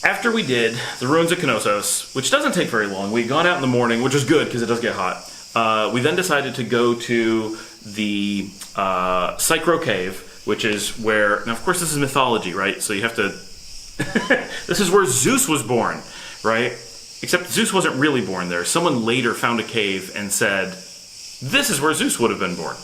After we did the ruins of Knossos, which doesn't take very long, we got out in the morning, which was good because it does get hot. We then decided to go to the Psychro Cave, which is where, now of course this is mythology, right? So you have to, this is where Zeus was born, right? Except Zeus wasn't really born there. Someone later found a cave and said, this is where Zeus would have been born,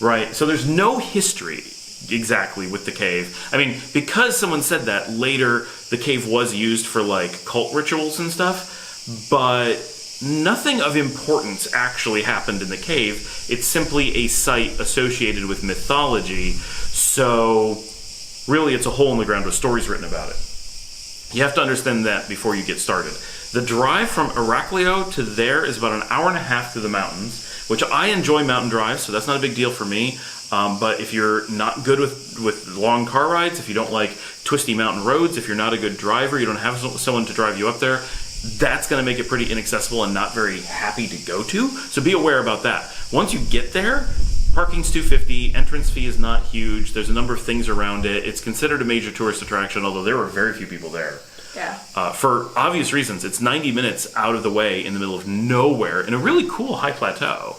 right? So there's no history exactly with the cave. I mean, because someone said that, later the cave was used for like cult rituals and stuff, but nothing of importance actually happened in the cave. It's simply a site associated with mythology, so really it's a hole in the ground with stories written about it. You have to understand that before you get started. The drive from Heraclio to there is about an hour and a half through the mountains, which I enjoy mountain drives, so that's not a big deal for me. But if you're not good with long car rides, if you don't like twisty mountain roads, if you're not a good driver, you don't have someone to drive you up there, that's going to make it pretty inaccessible and not very happy to go to. So be aware about that. Once you get there, parking's $250, entrance fee is not huge, there's a number of things around it. It's considered a major tourist attraction, although there were very few people there. Yeah. For obvious reasons. It's 90 minutes out of the way in the middle of nowhere in a really cool high plateau.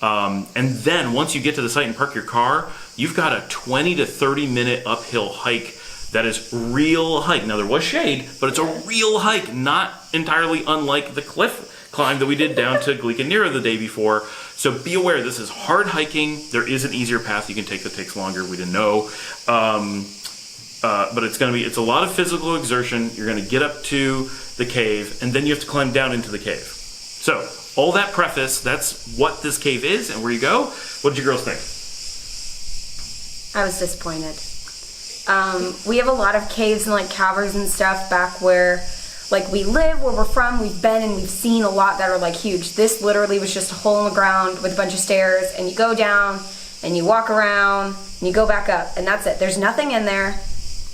And then once you get to the site and park your car, you've got a 20 to 30 minute uphill hike that is real hike. Now there was shade, but it's a real hike, not entirely unlike the cliff climb that we did down to Glicanera the day before. So be aware, this is hard hiking. There is an easier path you can take that takes longer. We didn't know. But it's a lot of physical exertion. You're gonna get up to the cave, and then you have to climb down into the cave. So, all that preface, that's what this cave is and where you go. What did you girls think? I was disappointed. We have a lot of caves and like caverns and stuff back where like we live, where we're from, we've been and we've seen a lot that are like huge. This literally was just a hole in the ground with a bunch of stairs, and you go down and you walk around and you go back up, and that's it. There's nothing in there,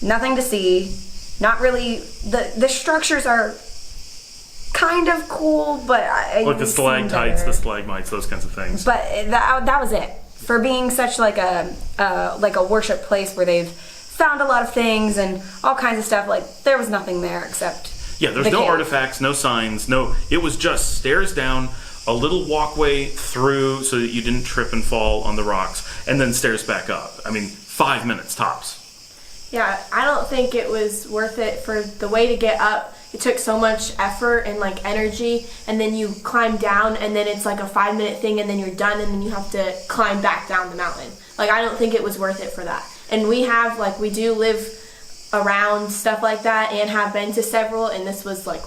nothing to see, not really, the structures are kind of cool, but like the stalactites, the stalagmites, those kinds of things. But that was it. For being such like a worship place where they've found a lot of things and all kinds of stuff, like there was nothing there except there's no artifacts, no signs, it was just stairs down, a little walkway through so that you didn't trip and fall on the rocks, and then stairs back up. I mean, 5 minutes tops. Yeah, I don't think it was worth it for the way to get up. It took so much effort and like energy, and then you climb down, and then it's like a 5-minute thing, and then you're done, and then you have to climb back down the mountain. Like, I don't think it was worth it for that. And we do live around stuff like that and have been to several, and this was like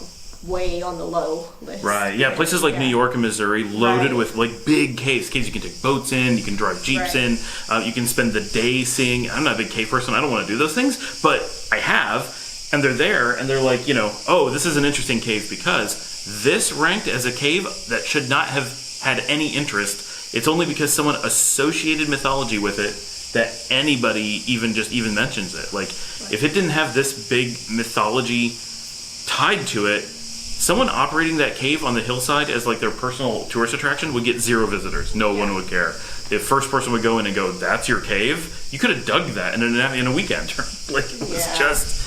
way on the low list. Right, yeah, places like New York and Missouri loaded with like big caves you can take boats in, you can drive jeeps in, you can spend the day seeing. I'm not a big cave person, I don't want to do those things, but I have, and they're there, and they're like, oh, this is an interesting cave because this ranked as a cave that should not have had any interest. It's only because someone associated mythology with it that anybody even mentions it. Like, if it didn't have this big mythology tied to it, someone operating that cave on the hillside as like their personal tourist attraction would get 0 visitors. No one would care. The first person would go in and go, that's your cave? You could have dug that in a weekend. Like, it was just,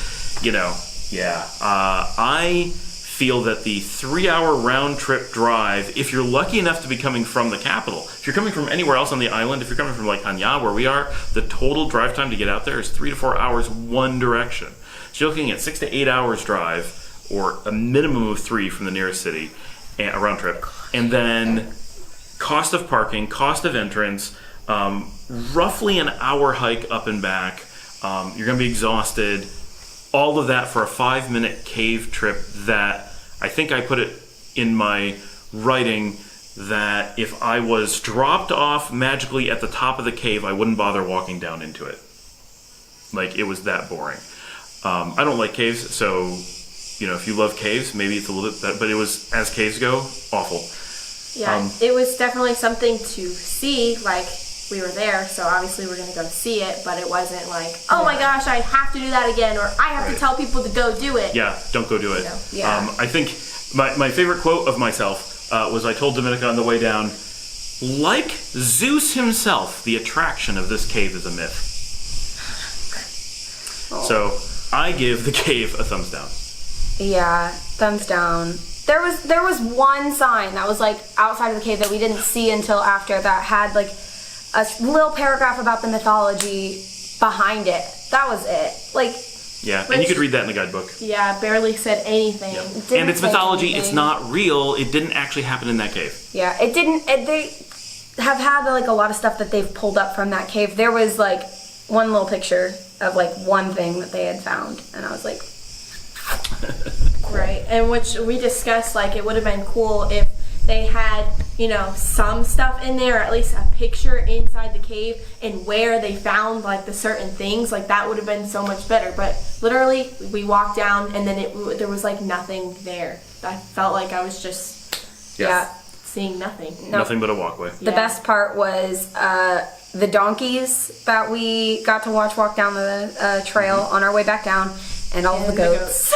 I feel that the 3-hour round trip drive, if you're lucky enough to be coming from the capital, if you're coming from anywhere else on the island, if you're coming from like Hanya, where we are, the total drive time to get out there is 3 to 4 hours one direction. So you're looking at 6 to 8 hours drive, or a minimum of 3 from the nearest city, a round trip. And then cost of parking, cost of entrance, roughly an hour hike up and back. You're going to be exhausted. All of that for a 5-minute cave trip that I think I put it in my writing that if I was dropped off magically at the top of the cave, I wouldn't bother walking down into it. Like, it was that boring. I don't like caves, so if you love caves, maybe it's a little bit better, but it was, as caves go, awful. Yeah, it was definitely something to see, like, we were there, so obviously we're going to go see it, but it wasn't like, oh my gosh, I have to do that again, or I have to tell people to go do it. Yeah, don't go do it. I think my favorite quote of myself was I told Dominica on the way down, like Zeus himself, the attraction of this cave is a myth. So I give the cave a thumbs down. Yeah, thumbs down. There was one sign that was like outside of the cave that we didn't see until after, that had like a little paragraph about the mythology behind it. That was it. Like, Yeah, and you could read that in the guidebook. Yeah, barely said anything. Yeah. Didn't And it's say mythology. anything. It's not real. It didn't actually happen in that cave. Yeah, it didn't. They have had like a lot of stuff that they've pulled up from that cave. There was like one little picture of like one thing that they had found, and I was like, Right, and which we discussed, like, it would have been cool if they had, you know, some stuff in there, or at least a picture inside the cave and where they found like the certain things. Like, that would have been so much better. But literally, we walked down and then there was like nothing there. I felt like I was just yeah. seeing nothing. No. Nothing but a walkway. The best part was the donkeys that we got to watch walk down the trail on our way back down, and all the And the goats.